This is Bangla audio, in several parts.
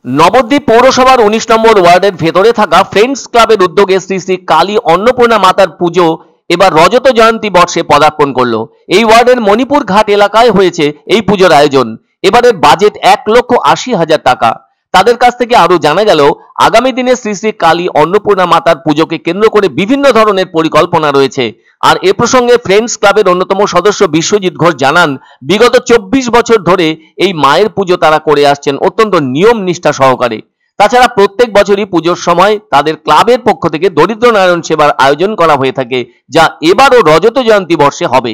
নবদ্বীপ পৌরসভার ১৯ নম্বর ওয়ার্ডের ভেতরে থাকা ফ্রেন্ডস ক্লাবের উদ্যোগে শ্রী শ্রী কালী অন্নপূর্ণা মাতার পুজো এবার রজত জয়ন্তী বর্ষে পদার্পণ করলো। এই ওয়ার্ডের মণিপুর ঘাট এলাকায় হয়েছে এই পুজোর আয়োজন। এবারের বাজেট ১,৮০,০০০ টাকা। তাদের কাছ থেকে আরো জানা গেল, আগামী দিনে শ্রী শ্রী কালী অন্নপূর্ণা মাতার পুজোকে কেন্দ্র করে বিভিন্ন ধরনের পরিকল্পনা রয়েছে। আর এ প্রসঙ্গে ফ্রেন্ডস ক্লাবের অন্যতম সদস্য বিশ্বজিৎ ঘোষ জানান, বিগত ২৪ বছর ধরে এই মায়ের পুজো তারা করে আসছেন অত্যন্ত নিয়ম নিষ্ঠা সহকারে। তাছাড়া প্রত্যেক বছরই পুজোর সময় তাদের ক্লাবের পক্ষ থেকে দরিদ্র নারায়ণ সেবার আয়োজন করা হয়ে থাকে, যা এবারও রজত জয়ন্তী বর্ষে হবে।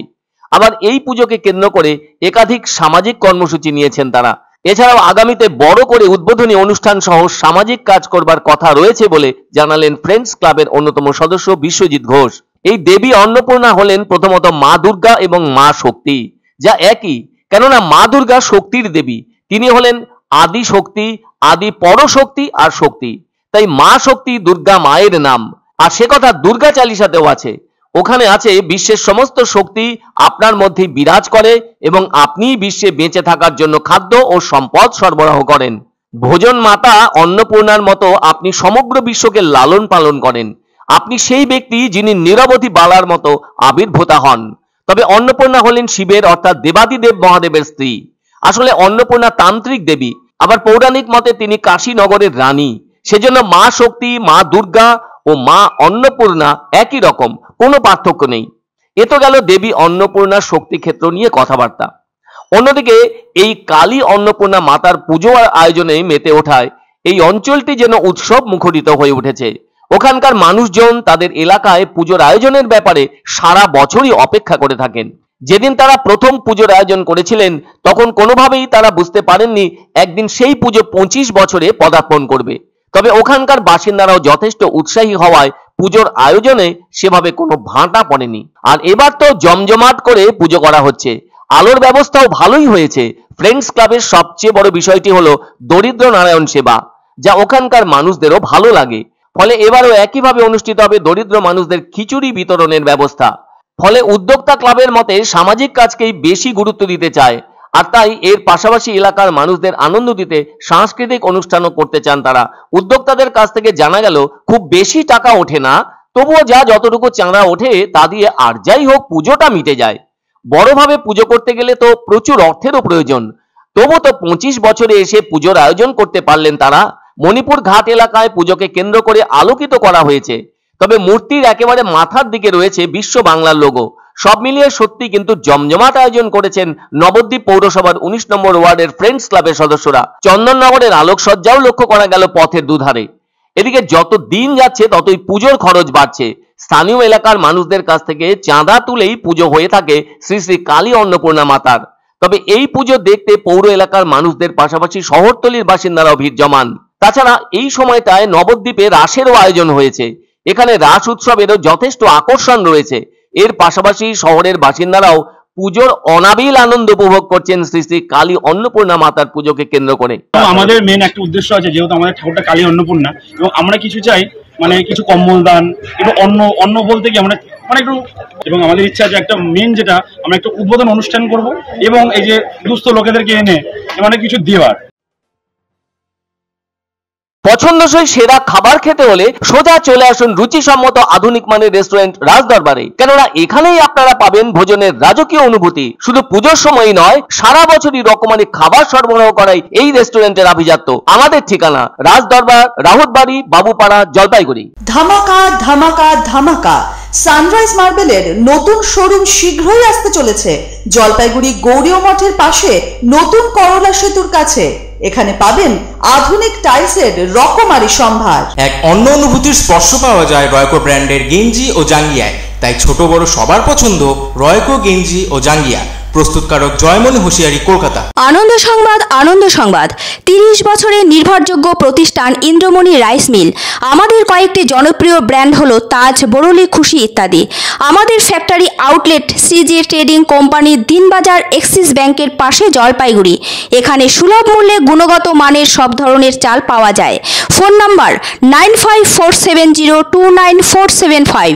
আবার এই পুজোকে কেন্দ্র করে একাধিক সামাজিক কর্মসূচি নিয়েছেন তারা। এছাড়াও আগামীতে বড় করে উদ্বোধনী অনুষ্ঠান সহ সামাজিক কাজ করবার কথা রয়েছে বলে জানালেন ফ্রেন্ডস ক্লাবের অন্যতম সদস্য বিশ্বজিৎ ঘোষ। এই দেবী অন্নপূর্ণা হলেন প্রথমত মা দুর্গা এবং মা শক্তি, যা একই, কেননা মা দুর্গা শক্তির দেবী। তিনি হলেন আদি শক্তি, আদি পরশক্তি আর শক্তি। তাই মা শক্তি দুর্গা মায়ের নাম। আর সে কথা দুর্গা চালিসাতেও আছে। ওখানে আছে বিশ্বের সমস্ত শক্তি আপনার মধ্যে বিরাজ করে এবং আপনি বিশ্বে বেঁচে থাকার জন্য খাদ্য ও সম্পদ সরবরাহ করেন। ভোজন মাতা অন্নপূর্ণার মতো আপনি সমগ্র বিশ্বকে লালন পালন করেন। আপনি সেই ব্যক্তি যিনি নিরবধি বালার মতো আবির্ভূতা হন। তবে অন্নপূর্ণা হলেন শিবের অর্থাৎ দেবাদিদেব মহাদেবের স্ত্রী। আসলে অন্নপূর্ণা তান্ত্রিক দেবী। আবার পৌরাণিক মতে তিনি কাশীনগরের রানী। সেজন্য মা শক্তি, মা দুর্গা ও মা অন্নপূর্ণা একই রকম, কোনো পার্থক্য নেই। এ তো গেল দেবী অন্নপূর্ণার শক্তি ক্ষেত্র নিয়ে কথাবার্তা। অন্যদিকে এই কালী অন্নপূর্ণা মাতার পুজো আয়োজনে মেতে ওঠায় এই অঞ্চলটি যেন উৎসব মুখরিত হয়ে উঠেছে। ওখানকার মানুষজন তাদের এলাকায় পুজোর আয়োজনের ব্যাপারে সারা বছরই অপেক্ষা করে থাকেন। যেদিন তারা প্রথম পুজোর আয়োজন করেছিলেন তখন কোনোভাবেই তারা বুঝতে পারেননি একদিন সেই পুজো ২৫ বছরে পদার্পণ করবে। তবে ওখানকার বাসিন্দারাও যথেষ্ট উৎসাহী হওয়ায় পুজোর আয়োজনে সেভাবে কোনো ভাঁটা পড়েনি। আর এবার তো জমজমাট করে পুজো করা হচ্ছে। আলোর ব্যবস্থাও ভালোই হয়েছে। ফ্রেন্ডস ক্লাবের সবচেয়ে বড় বিষয়টি হলো দরিদ্র নারায়ণ সেবা, যা ওখানকার মানুষদেরও ভালো লাগে। ফলে এবারও একইভাবে অনুষ্ঠিত হবে দরিদ্র মানুষদের খিচুড়ি বিতরণের ব্যবস্থা। ফলে উদ্যোক্তা ক্লাবের মতে সামাজিক কাজকেই বেশি গুরুত্ব দিতে চায়। আর তাই এর পাশাপাশি এলাকার মানুষদের আনন্দ দিতে সাংস্কৃতিক অনুষ্ঠানও করতে চান তারা। উদ্যোক্তাদের কাছ থেকে জানা গেল, খুব বেশি টাকা ওঠে না, তবুও যা যতটুকু চাঁদা ওঠে তা দিয়ে আর যাই হোক পুজোটা মিটে যায়। বড়ভাবে পুজো করতে গেলে তো প্রচুর অর্থেরও প্রয়োজন। তবু তো ২৫ বছরে এসে পুজোর আয়োজন করতে পারলেন তারা। মণিপুর ঘাট এলাকায় পুজোকে কেন্দ্র করে আলোকিত করা হয়েছে। তবে মূর্তির একেবারে মাথার দিকে রয়েছে বিশ্ব বাংলার লোগো। সব মিলিয়ে সত্যি কিন্তু জমজমাট আয়োজন করেছেন নবদ্বীপ পৌরসভার ১৯ নম্বর ওয়ার্ডের ফ্রেন্ডস ক্লাবের সদস্যরা। চন্দননগরের আলোকসজ্জাও লক্ষ্য করা গেল পথের দুধারে। এদিকে যত দিন যাচ্ছে ততই পুজোর খরচ বাড়ছে। স্থানীয় এলাকার মানুষদের কাছ থেকে চাঁদা তুলেই পুজো হয়ে থাকে শ্রী শ্রী কালী অন্নপূর্ণা মাতার। তবে এই পুজো দেখতে পৌর এলাকার মানুষদের পাশাপাশি শহরতলির বাসিন্দারাও ভিড় জমান। তাছাড়া এই সময়টায় নবদ্বীপে রাসেরও আয়োজন হয়েছে। এখানে রাস উৎসবেরও যথেষ্ট আকর্ষণ রয়েছে। এর পাশাপাশি শহরের বাসিন্দারাও পুজোর অনাবিল আনন্দ উপভোগ করছেন শ্রী শ্রী কালী অন্নপূর্ণা মাতার পুজোকে কেন্দ্র করে। আমাদের মেন একটা উদ্দেশ্য আছে, যেহেতু আমাদের ঠাকুরটা কালী অন্নপূর্ণা, এবং আমরা কিছু চাই, মানে কিছু কম্বল দান, একটু অন্ন বলতে কি আমরা একটু, এবং আমাদের ইচ্ছা আছে একটা মেন যেটা আমরা একটা উদ্বোধন অনুষ্ঠান করব এবং এই যে দুস্থ লোকেদেরকে এনে মানে কিছু দেওয়ার। পছন্দসই সেরা খাবার খেতে হলে সোজা চলে আসুন রুচিসম্মত আধুনিক মানের রেস্টুরেন্ট রাজদরবারে। কেননা এখানেই আপনারা পাবেন ভোজনের রাজকীয় অনুভূতি। শুধু পুজোর সময়ই নয়, সারা বছরই রকমারি খাবার সরবরাহ করাই এই রেস্টুরেন্টের আভিজাত্য। আমাদের ঠিকানা রাজদরবার, রাহুতবাড়ি, বাবুপাড়া, জলপাইগুড়ি। ধামাকা ধামাকা ধামাকা! সানরাইজ মার্বেলের নতুন শোরুম শীঘ্রই আসতে চলেছে জলপাইগুড়ি গৌরীয় মঠের পাশে নতুন করলা সেতুর কাছে। এখানে পাবেন আধুনিক টাইলসের রকমারি সম্ভার। এক অন্য অনুভূতির স্পর্শ পাওয়া যায় রয়কো ব্র্যান্ডের গেঞ্জি ও জাঙ্গিয়ায়। তাই ছোট বড় সবার পছন্দ রয়কো গেঞ্জি ও জাঙ্গিয়া। প্রস্তুতকারক জয়মনি হোশিয়ারি, কলকাতা। আনন্দ সংবাদ, আনন্দ সংবাদ। 30 বছরের নির্ভরযোগ্য প্রতিষ্ঠান ইন্দ্রমণি রাইস মিল। আমাদের কয়েকটি জনপ্রিয় ব্র্যান্ড হলো তাজ, বরলি, খুশি ইত্যাদি। আমাদের factory outlet CG trading company, Dinbazar, axis ব্যাংকের পাশে, জলপাইগুড়ি। এখানে সুলভ মূল্যে গুণগত মানের সব ধরনের চাল পাওয়া যায়। Phone number 9547029475।